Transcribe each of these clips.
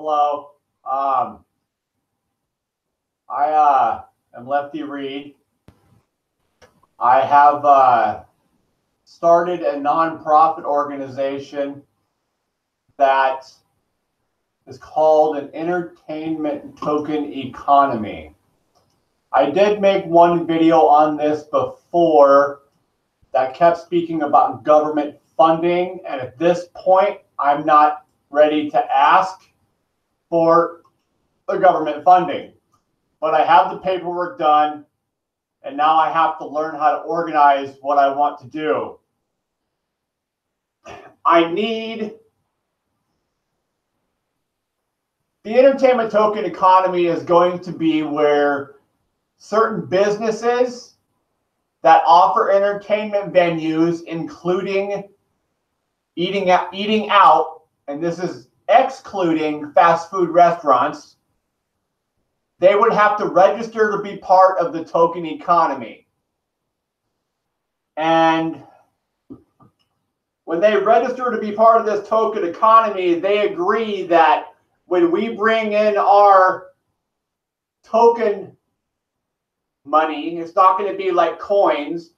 Hello. I am Lefty Reed. I have started a nonprofit organization that is called an entertainment token economy. I did make one video on this before that kept speaking about government funding, and at this point, I'm not ready to ask for the government funding. But I have the paperwork done, and now I have to learn how to organize what I want to do. The entertainment token economy is going to be where certain businesses that offer entertainment venues, including eating out, and this is excluding fast food restaurants, they would have to register to be part of the token economy. And when they register to be part of this token economy, they agree that when we bring in our token money, it's not going to be like coins.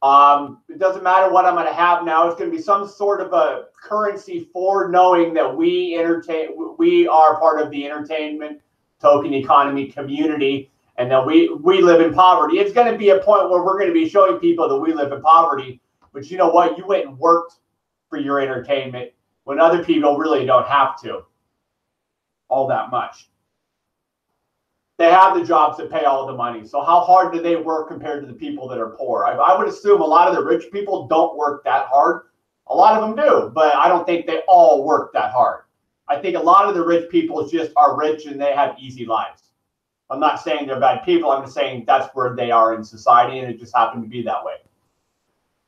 It doesn't matter what I'm going to have now. It's going to be some sort of a currency for knowing that we are part of the entertainment token economy community, and that we live in poverty. It's going to be a point where we're going to be showing people that we live in poverty. But you know what? You went and worked for your entertainment when other people really don't have to all that much. They have the jobs that pay all the money. So how hard do they work compared to the people that are poor? I would assume a lot of the rich people don't work that hard. A lot of them do, but I don't think they all work that hard. I think a lot of the rich people just are rich and they have easy lives. I'm not saying they're bad people. I'm just saying that's where they are in society, and it just happened to be that way.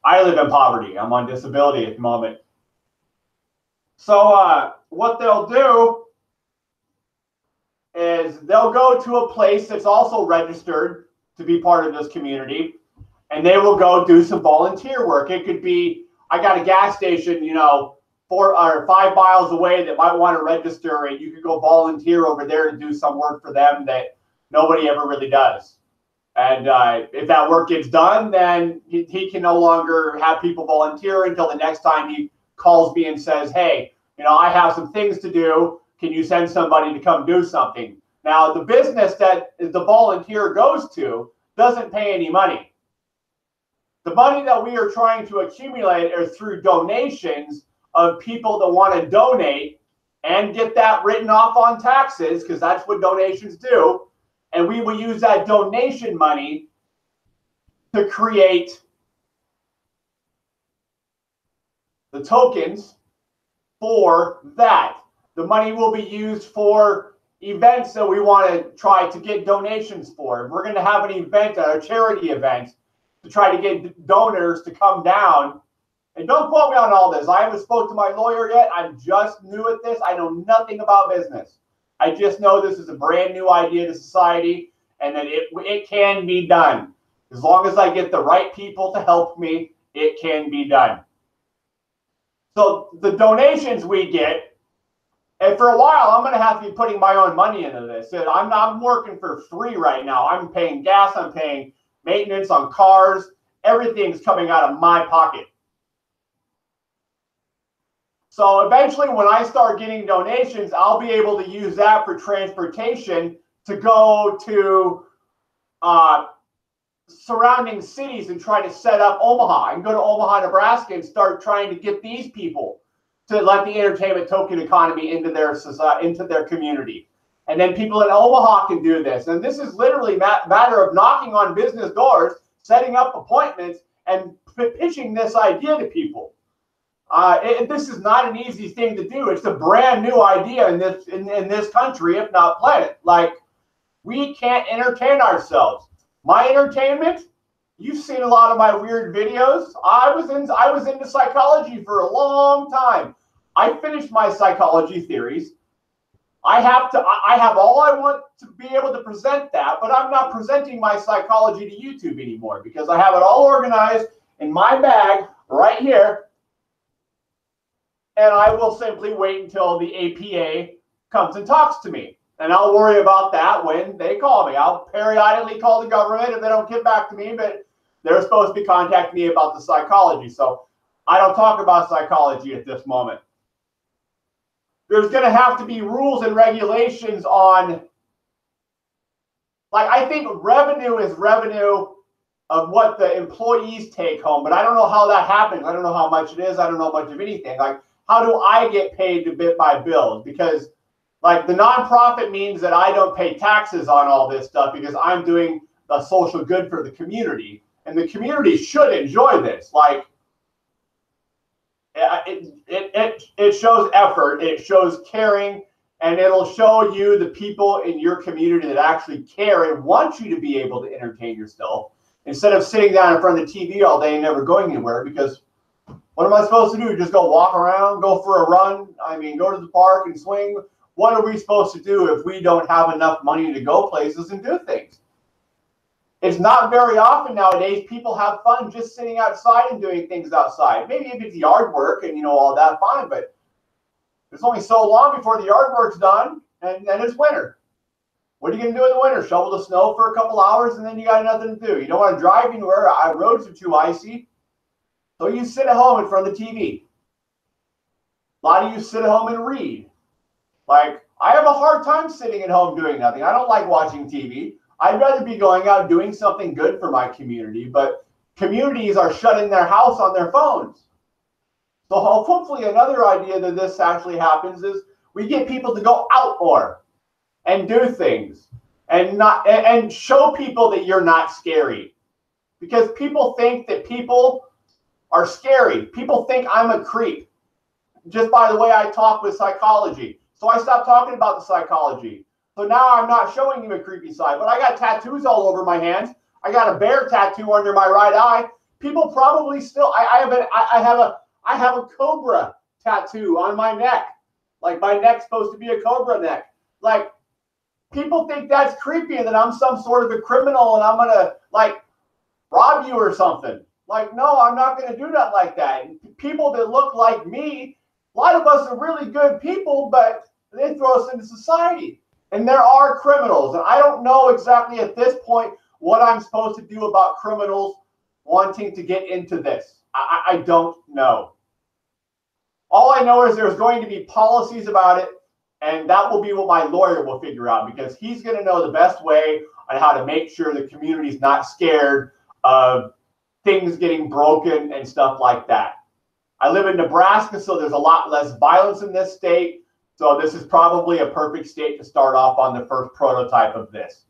I live in poverty. I'm on disability at the moment. So what they'll do is they'll go to a place that's also registered to be part of this community, and they will go do some volunteer work. It could be, I got a gas station, 4 or 5 miles away that might want to register, and you could go volunteer over there to do some work for them that nobody ever really does. And if that work gets done, then he can no longer have people volunteer until the next time he calls me and says, hey, I have some things to do. Can you send somebody to come do something? Now, the business that the volunteer goes to doesn't pay any money. The money that we are trying to accumulate is through donations of people that want to donate and get that written off on taxes, because that's what donations do. And we will use that donation money to create the tokens for that. The money will be used for events that we want to try to get donations for. We're going to have an event, a charity event, to try to get donors to come down. And don't quote me on all this. I haven't spoke to my lawyer yet. I'm just new at this. I know nothing about business. I just know this is a brand new idea to society, and that it can be done. As long as I get the right people to help me, it can be done. So the donations we get, and for a while, I'm going to have to be putting my own money into this. And I'm working for free right now. I'm paying gas. I'm paying maintenance on cars. Everything's coming out of my pocket. So eventually, when I start getting donations, I'll be able to use that for transportation to go to surrounding cities and try to set up Omaha. I can go to Omaha, Nebraska, and start trying to get these people to let the entertainment token economy into their society, into their community. And then people in Omaha can do this. And this is literally a matter of knocking on business doors, setting up appointments, and pitching this idea to people. This is not an easy thing to do. It's a brand new idea in this country, if not planet. Like, we can't entertain ourselves. My entertainment, you've seen a lot of my weird videos. I was into psychology for a long time. I finished my psychology theories. I have all I want to be able to present that, but I'm not presenting my psychology to YouTube anymore because I have it all organized in my bag right here. And I will simply wait until the APA comes and talks to me. And I'll worry about that when they call me. I'll periodically call the government if they don't get back to me, but they're supposed to be contacting me about the psychology. So I don't talk about psychology at this moment. There's going to have to be rules and regulations on, like, I think revenue is revenue of what the employees take home, but I don't know how that happens. I don't know how much it is. I don't know much of anything. Like, how do I get paid to bit my bills? Because, like, the nonprofit means that I don't pay taxes on all this stuff because I'm doing a social good for the community, and the community should enjoy this. Like, it shows effort, it shows caring, and it'll show you the people in your community that actually care and want you to be able to entertain yourself instead of sitting down in front of the TV all day and never going anywhere. Because what am I supposed to do? Just go walk around, go for a run? I mean, go to the park and swing? What are we supposed to do if we don't have enough money to go places and do things? It's not very often nowadays people have fun just sitting outside and doing things outside. Maybe if it's yard work and, you know, all that, fine, but it's only so long before the yard work's done, and then it's winter. What are you going to do in the winter? Shovel the snow for a couple hours, and then you got nothing to do. You don't want to drive anywhere. Our roads are too icy. So you sit at home in front of the TV. A lot of you sit at home and read. Like, I have a hard time sitting at home doing nothing. I don't like watching TV. I'd rather be going out doing something good for my community, but communities are shutting their house on their phones. So hopefully another idea that this actually happens is we get people to go out more and do things and show people that you're not scary. Because people think that people are scary. People think I'm a creep just by the way I talk with psychology. So I stopped talking about the psychology. So now I'm not showing you a creepy side, but I got tattoos all over my hands. I got a bear tattoo under my right eye. People probably still, I have a cobra tattoo on my neck. Like, my neck's supposed to be a cobra neck. Like, people think that's creepy and that I'm some sort of a criminal and I'm going to, like, rob you or something. Like, no, I'm not going to do that like that. And people that look like me, a lot of us are really good people, but they throw us into society. And there are criminals. And I don't know exactly at this point what I'm supposed to do about criminals wanting to get into this. I don't know. All I know is there's going to be policies about it, and that will be what my lawyer will figure out, because he's going to know the best way on how to make sure the community's not scared of things getting broken and stuff like that. I live in Nebraska, so there's a lot less violence in this state. So this is probably a perfect state to start off on the first prototype of this.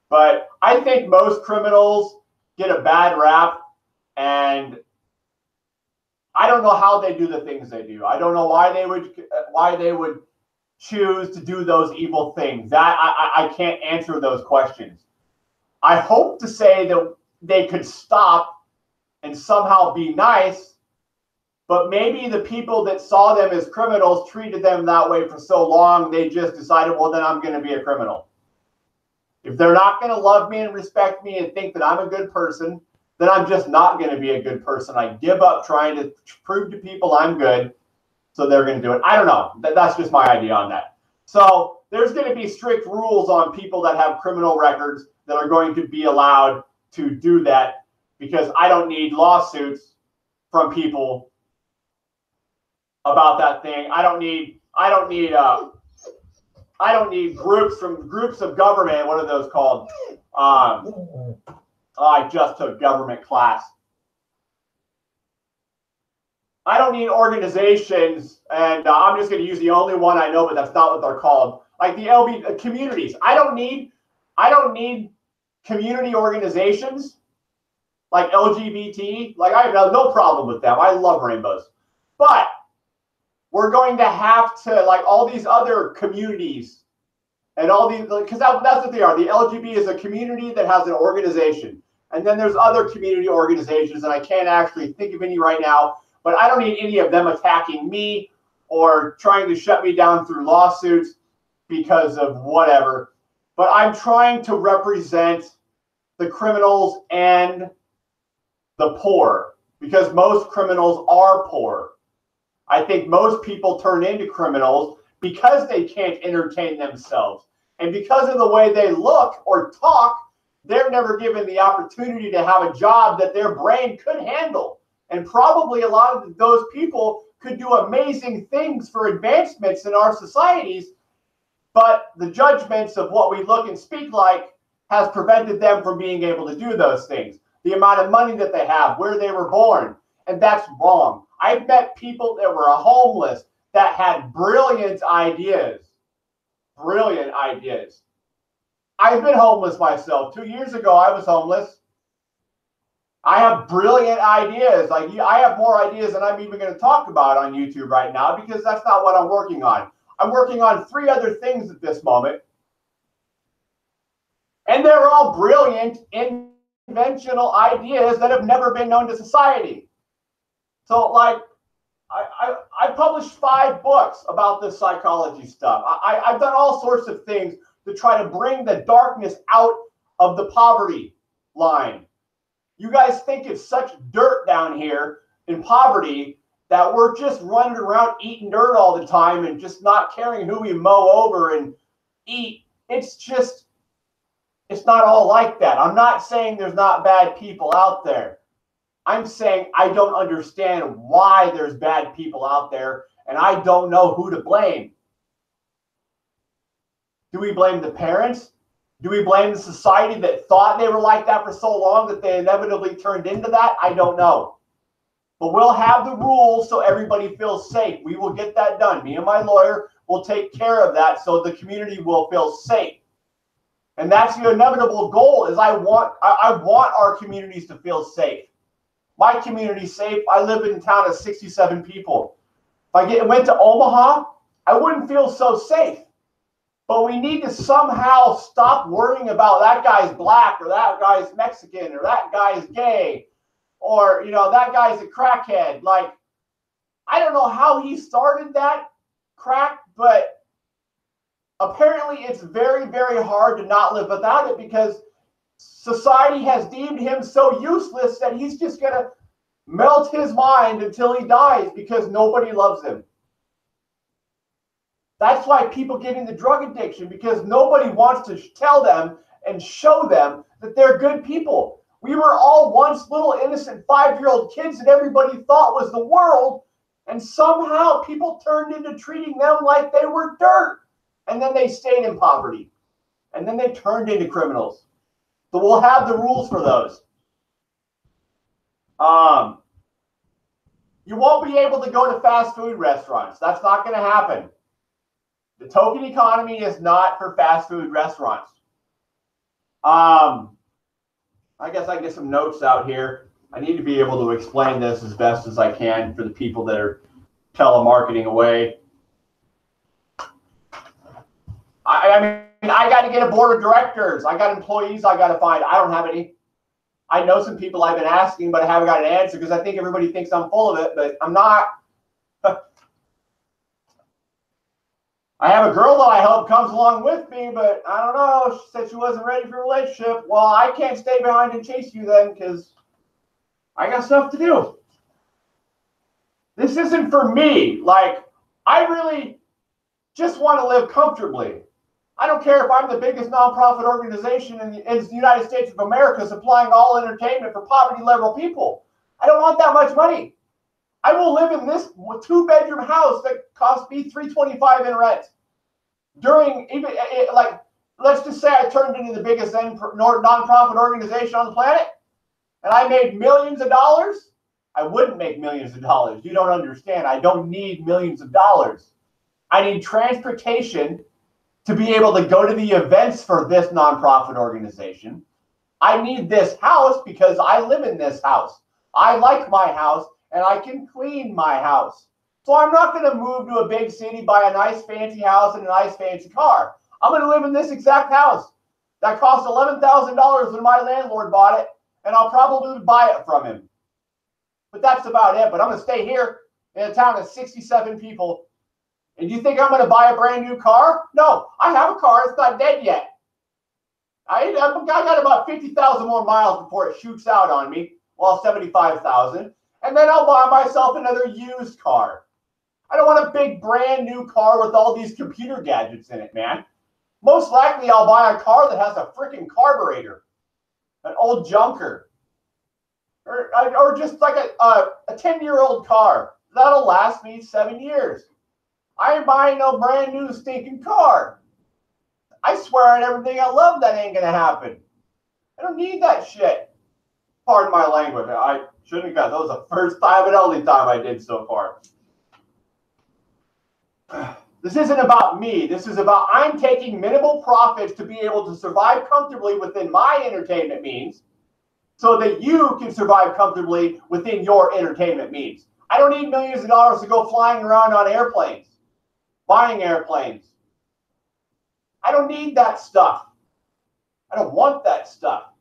But I think most criminals get a bad rap, and I don't know how they do the things they do. I don't know why they would choose to do those evil things. That I can't answer those questions. I hope to say that they could stop and somehow be nice, but maybe the people that saw them as criminals treated them that way for so long, they just decided, well, then I'm going to be a criminal. If they're not going to love me and respect me and think that I'm a good person, then I'm just not going to be a good person. I give up trying to prove to people I'm good, so they're going to do it. I don't know. That's just my idea on that. So there's going to be strict rules on people that have criminal records that are going to be allowed to do that, because I don't need lawsuits from people about that thing. I don't need groups of government. What are those called? I just took government class. I don't need organizations, and I'm just going to use the only one I know, but that's not what they're called. Like the communities. I don't need community organizations like LGBT. Like, I have no problem with them. I love rainbows, but we're going to have to, like, all these other communities and all these, because that's what they are. The LGBT is a community that has an organization. And then there's other community organizations, and I can't actually think of any right now, but I don't need any of them attacking me or trying to shut me down through lawsuits because of whatever. But I'm trying to represent the criminals and the poor, because most criminals are poor. I think most people turn into criminals because they can't entertain themselves. And because of the way they look or talk, they're never given the opportunity to have a job that their brain could handle. And probably a lot of those people could do amazing things for advancements in our societies, but the judgments of what we look and speak like has prevented them from being able to do those things. The amount of money that they have, where they were born, and that's wrong. I've met people that were homeless that had brilliant ideas. Brilliant ideas. I've been homeless myself. 2 years ago, I was homeless. I have brilliant ideas. Like, I have more ideas than I'm even going to talk about on YouTube right now, because that's not what I'm working on. I'm working on 3 other things at this moment. And they're all brilliant, inventional ideas that have never been known to society. So, like, I published 5 books about this psychology stuff. I've done all sorts of things to try to bring the darkness out of the poverty line. You guys think it's such dirt down here in poverty that we're just running around eating dirt all the time and just not caring who we mow over and eat. It's just, it's not all like that. I'm not saying there's not bad people out there. I'm saying I don't understand why there's bad people out there, and I don't know who to blame. Do we blame the parents? Do we blame the society that thought they were like that for so long that they inevitably turned into that? I don't know. But we'll have the rules so everybody feels safe. We will get that done. Me and my lawyer will take care of that so the community will feel safe. And that's the inevitable goal, is I want our communities to feel safe. My community's safe. I live in a town of 67 people. If I went to Omaha, I wouldn't feel so safe. But we need to somehow stop worrying about that guy's black, or that guy's Mexican, or that guy's gay, or, you know, that guy's a crackhead. Like, I don't know how he started that crack, but apparently it's very, very hard to not live without it, because society has deemed him so useless that he's just going to melt his mind until he dies because nobody loves him. That's why people get into drug addiction, because nobody wants to tell them and show them that they're good people. We were all once little innocent 5-year-old kids that everybody thought was the world, and somehow people turned into treating them like they were dirt. And then they stayed in poverty. And then they turned into criminals. So we'll have the rules for those. You won't be able to go to fast food restaurants. That's not going to happen. The token economy is not for fast food restaurants. I guess I can get some notes out here. I need to be able to explain this as best as I can for the people that are telemarketing away. I mean, I got to get a board of directors. I got employees I got to find. I don't have any. I know some people I've been asking, but I haven't got an answer because I think everybody thinks I'm full of it, but I'm not. I have a girl that I hope comes along with me, but I don't know. She said she wasn't ready for a relationship. Well, I can't stay behind and chase you then, because I got stuff to do. This isn't for me. Like, I really just want to live comfortably. I don't care if I'm the biggest nonprofit organization in the United States of America supplying all entertainment for poverty-level people. I don't want that much money. I will live in this 2-bedroom house that cost me $325 in rent. During, even like, let's just say I turned into the biggest nonprofit organization on the planet, and I made millions of dollars. I wouldn't make millions of dollars. You don't understand. I don't need millions of dollars. I need transportation to be able to go to the events for this nonprofit organization. I need this house because I live in this house. I like my house, and I can clean my house. So I'm not going to move to a big city, buy a nice fancy house and a nice fancy car. I'm going to live in this exact house. That cost $11,000 when my landlord bought it, and I'll probably buy it from him. But that's about it. But I'm going to stay here in a town of 67 people. And you think I'm going to buy a brand new car? No, I have a car. It's not dead yet. I got about 50,000 more miles before it shoots out on me. Well, 75,000. And then I'll buy myself another used car. I don't want a big brand new car with all these computer gadgets in it, man. Most likely I'll buy a car that has a freaking carburetor, an old junker, or just like a 10-year-old car. That'll last me 7 years. I ain't buying no brand new stinking car. I swear on everything I love that ain't going to happen. I don't need that shit. Pardon my language. I shouldn't have got that was the first time and only time I did so far. This isn't about me. This is about I'm taking minimal profits to be able to survive comfortably within my entertainment means so that you can survive comfortably within your entertainment means. I don't need millions of dollars to go flying around on airplanes, buying airplanes. I don't need that stuff. I don't want that stuff.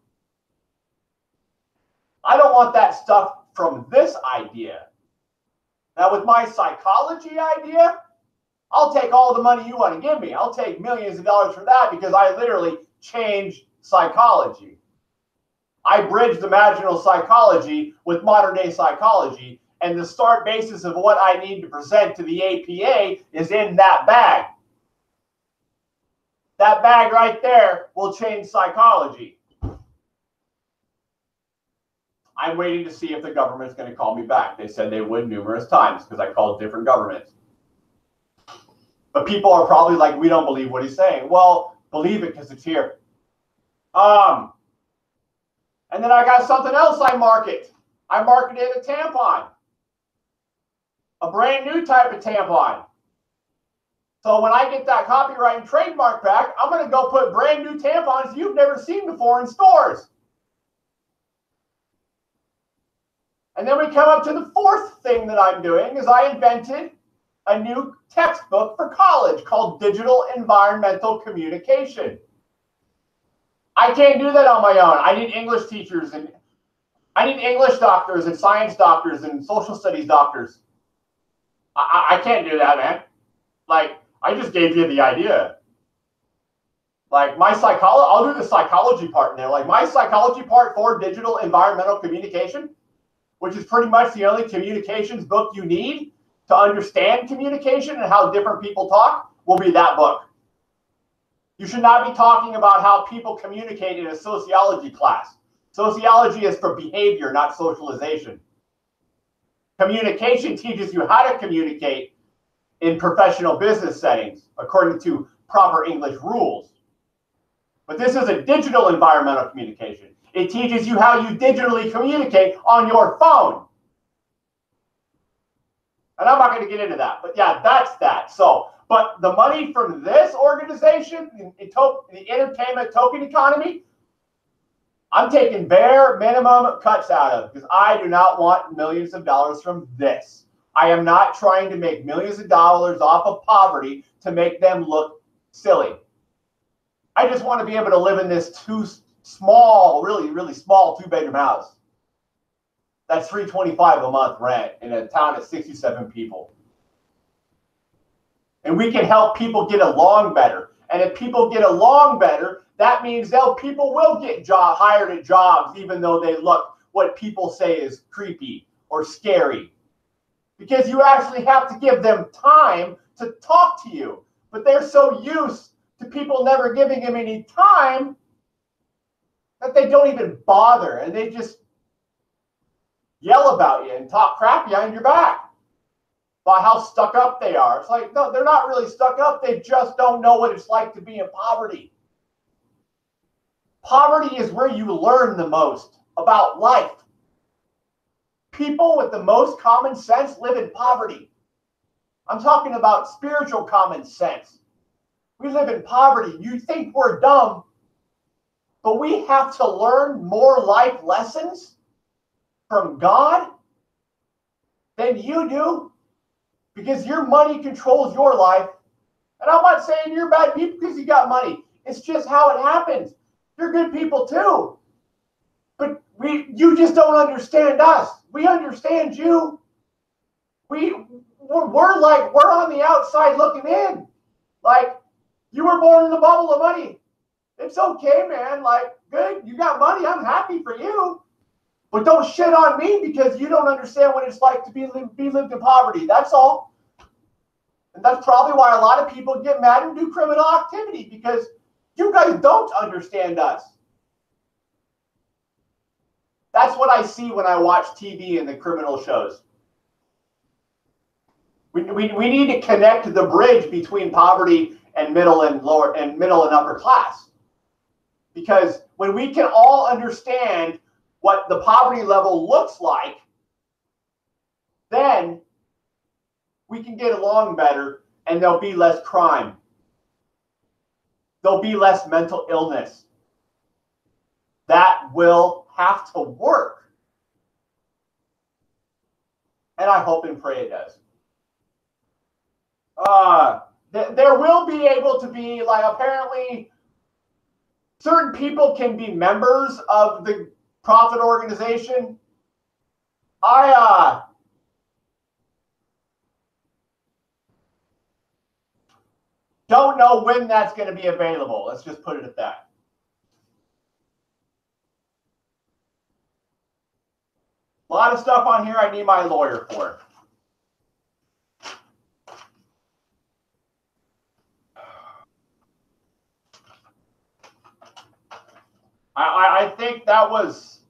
I don't want that stuff from this idea. Now, with my psychology idea, I'll take all the money you want to give me. I'll take millions of dollars for that because I literally changed psychology. I bridged imaginal psychology with modern day psychology, and the start basis of what I need to present to the APA is in that bag. That bag right there will change psychology. I'm waiting to see if the government's going to call me back. They said they would numerous times because I called different governments. But people are probably like, we don't believe what he's saying. Well, believe it because it's here. And then I got something else I market. I marketed a tampon. A brand new type of tampon. So when I get that copyright and trademark back, I'm going to go put brand new tampons you've never seen before in stores. And then we come up to the fourth thing that I'm doing is I invented a new textbook for college called Digital Environmental Communication. I can't do that on my own. I need English teachers and I need English doctors and science doctors and social studies doctors. I can't do that, man. Like, I just gave you the idea. Like my psychology, I'll do the psychology part in there. Like my psychology part for digital environmental communication, which is pretty much the only communications book you need to understand communication and how different people talk, will be that book. You should not be talking about how people communicate in a sociology class. Sociology is for behavior, not socialization. Communication teaches you how to communicate in professional business settings according to proper English rules. But this is a digital environmental communication. It teaches you how you digitally communicate on your phone. And I'm not going to get into that, but yeah, that's that. So, but the money from this organization, the entertainment token economy, I'm taking bare minimum cuts out of because I do not want millions of dollars from this. I am not trying to make millions of dollars off of poverty to make them look silly. I just want to be able to live in this small, really small 2-bedroom house. That's $325 a month rent in a town of 67 people. And we can help people get along better. And if people get along better, that means people will get hired at jobs even though they look what people say is creepy or scary. Because you actually have to give them time to talk to you. But they're so used to people never giving them any time that they don't even bother. And they just yell about you and talk crap behind your back about how stuck up they are. It's like, no, they're not really stuck up. They just don't know what it's like to be in poverty. Poverty is where you learn the most about life. People with the most common sense live in poverty. I'm talking about spiritual common sense. We live in poverty. You think we're dumb, but we have to learn more life lessons from God than you do because your money controls your life. And I'm not saying you're bad people because you got money. It's just how it happens. You're good people too. But you just don't understand us. We understand you. We're on the outside looking in. Like, you were born in a bubble of money. It's okay, man. Like, good, you got money. I'm happy for you. But don't shit on me because you don't understand what it's like to be lived in poverty. That's all. And that's probably why a lot of people get mad and do criminal activity, because you guys don't understand us. That's what I see when I watch TV and the criminal shows. We need to connect the bridge between poverty and middle and upper class. Because when we can all understand what the poverty level looks like, then we can get along better and there'll be less crime. There'll be less mental illness. That will have to work. And I hope and pray it does. There will be able to be, like, apparently certain people can be members of the profit organization. I don't know when that's going to be available. Let's just put it at that. A lot of stuff on here I need my lawyer for. I think that was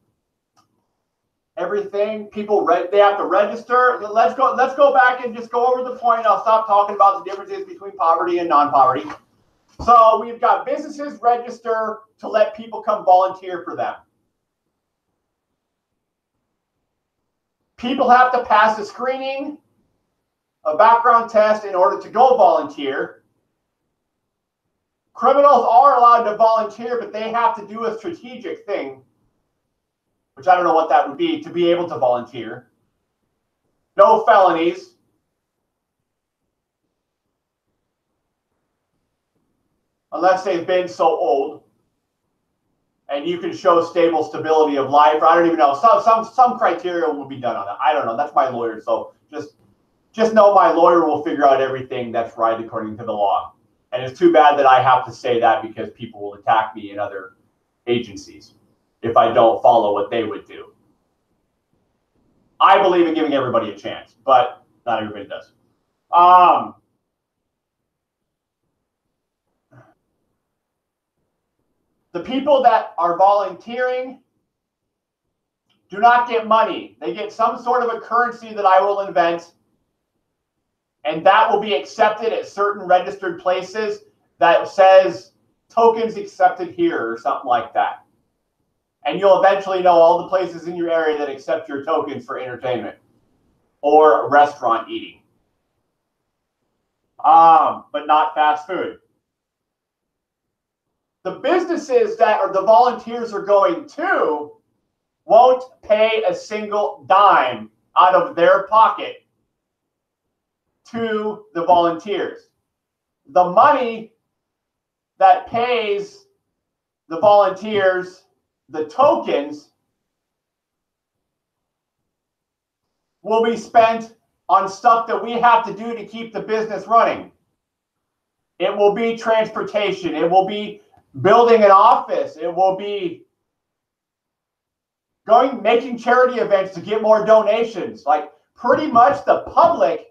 everything. People they have to register. Let's go back and just go over the point. I'll stop talking about the differences between poverty and non-poverty. So we've got businesses register to let people come volunteer for them. People have to pass a screening, a background test in order to go volunteer. Criminals are allowed to volunteer, but they have to do a strategic thing, which I don't know what that would be, to be able to volunteer. No felonies. Unless they've been so old. And you can show stable stability of life. I don't even know. Some criteria will be done on that. I don't know. That's my lawyer. So just know my lawyer will figure out everything that's right according to the law. And it's too bad that I have to say that, because people will attack me in other agencies if I don't follow what they would do. I believe in giving everybody a chance, but not everybody does. The people that are volunteering do not get money. They get some sort of a currency that I will invent, and that will be accepted at certain registered places that says tokens accepted here or something like that. And you'll eventually know all the places in your area that accept your tokens for entertainment or restaurant eating. But not fast food. The businesses that the volunteers are going to won't pay a single dime out of their pocket to the volunteers. The money that pays the volunteers the tokens will be spent on stuff that we have to do to keep the business running. It will be transportation. It will be building an office. It will be making charity events to get more donations. Like, pretty much the public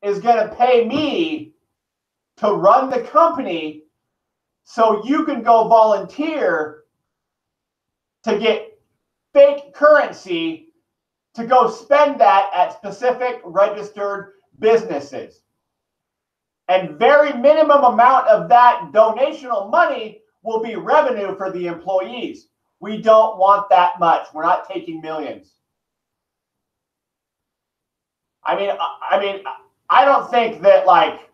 is going to pay me to run the company so you can go volunteer to get fake currency to go spend that at specific registered businesses. And very minimum amount of that donational money will be revenue for the employees. We don't want that much. We're not taking millions. I mean, I don't think that, like,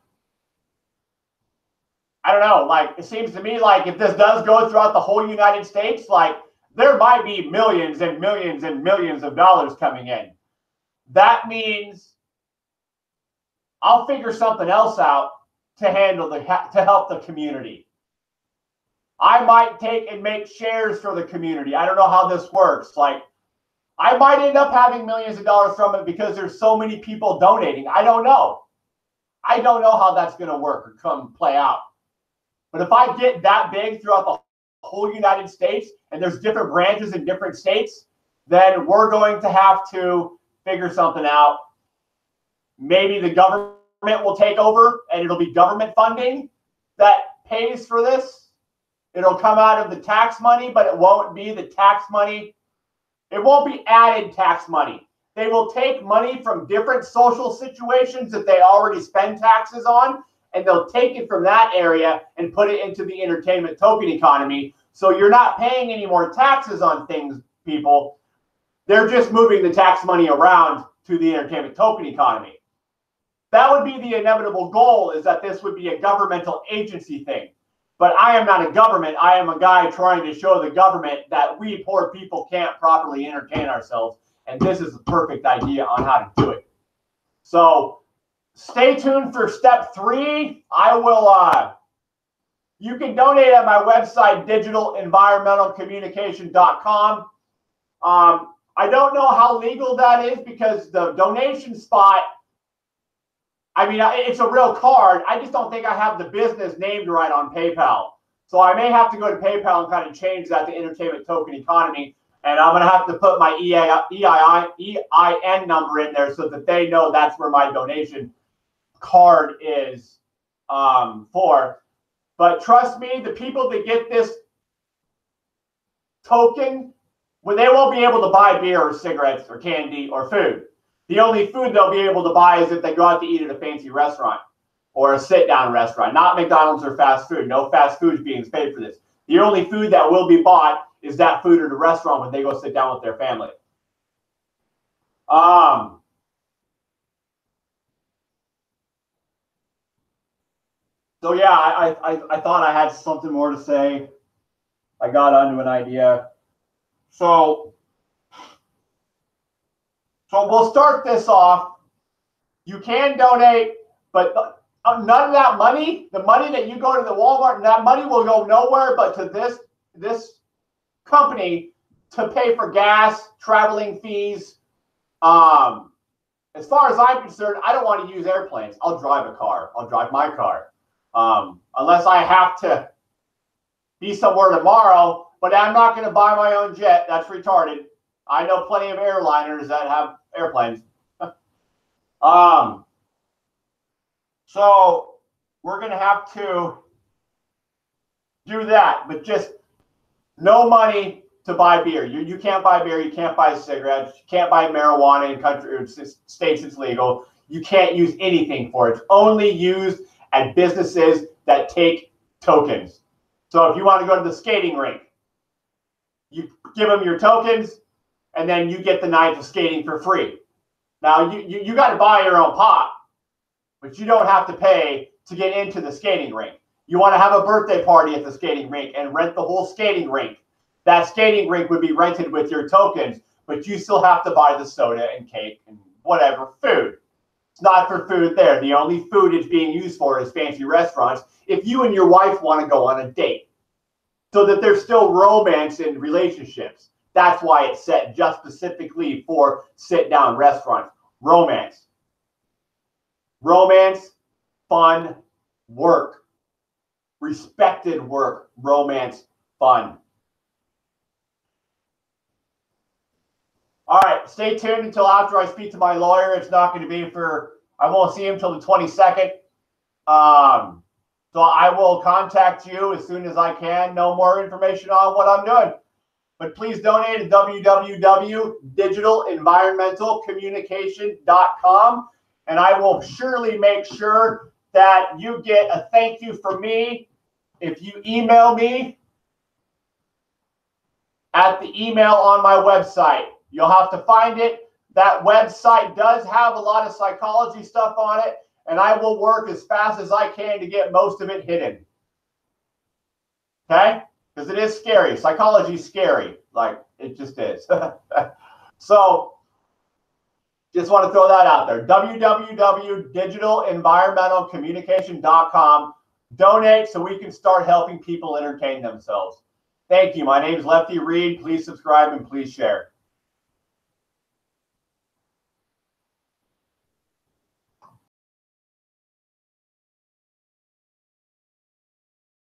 I don't know, like, it seems to me like if this does go throughout the whole United States, like, there might be millions and millions and millions of dollars coming in. That means I'll figure something else out to help the community. I might take and make shares for the community. I don't know how this works. Like, I might end up having millions of dollars from it because there's so many people donating. I don't know. I don't know how that's going to work or come play out. But if I get that big throughout the whole United States and there's different branches in different states, then we're going to have to figure something out. Maybe the government will take over, and it'll be government funding that pays for this. It'll come out of the tax money, but it won't be the tax money. It won't be added tax money. They will take money from different social situations that they already spend taxes on, and they'll take it from that area and put it into the entertainment token economy. So you're not paying any more taxes on things, people. They're just moving the tax money around to the entertainment token economy. That would be the inevitable goal, is that this would be a governmental agency thing. But I am not a government. I am a guy trying to show the government that we poor people can't properly entertain ourselves. And this is the perfect idea on how to do it. So stay tuned for step 3. I will, you can donate at my website, digitalenvironmentalcommunication.com. I don't know how legal that is, because the donation spot, I mean, it's a real card. I just don't think I have the business named right on PayPal. So I may have to go to PayPal and kind of change that to entertainment token economy. And I'm going to have to put my EIN number in there so that they know that's where my donation card is for. But trust me, the people that get this token, well, they won't be able to buy beer or cigarettes or candy or food. The only food they'll be able to buy is if they go out to eat at a fancy restaurant or a sit-down restaurant, not McDonald's or fast food. No fast food is being paid for this. The only food that will be bought is that food at a restaurant when they go sit down with their family. So yeah, I thought I had something more to say. I got onto an idea. So we'll start this off. You can donate, but none of that money, the money that you go to the Walmart, that money will go nowhere but to this company to pay for gas, traveling fees. As far as I'm concerned, I don't want to use airplanes. I'll drive a car. I'll drive my car. Unless I have to be somewhere tomorrow, but I'm not going to buy my own jet. That's retarded. I know plenty of airliners that have airplanes. So we're going to have to do that, but just no money to buy beer. You can't buy beer. You can't buy cigarettes. You can't buy marijuana in states it's legal. You can't use anything for it. It's only used at businesses that take tokens. So if you want to go to the skating rink, you give them your tokens, and then you get the night of skating for free. Now, you got to buy your own pop, but you don't have to pay to get into the skating rink. You want to have a birthday party at the skating rink and rent the whole skating rink. That skating rink would be rented with your tokens, but you still have to buy the soda and cake and whatever food. It's not for food there. The only food it's being used for is fancy restaurants if you and your wife want to go on a date, so that there's still romance in relationships. That's why it's set just specifically for sit-down restaurants. Romance. Romance, fun, work. Respected work, romance, fun. All right, stay tuned until after I speak to my lawyer. It's not going to be I won't see him until the 22nd. So I will contact you as soon as I can. No more information on what I'm doing. But please donate at www.digitalenvironmentalcommunication.com. And I will surely make sure that you get a thank you from me if you email me at the email on my website. You'll have to find it. That website does have a lot of psychology stuff on it, and I will work as fast as I can to get most of it hidden. Okay? Because it is scary. Psychology is scary. Like, it just is. So, just want to throw that out there. www.digitalenvironmentalcommunication.com. Donate so we can start helping people entertain themselves. Thank you. My name is Lefty Reed. Please subscribe and please share.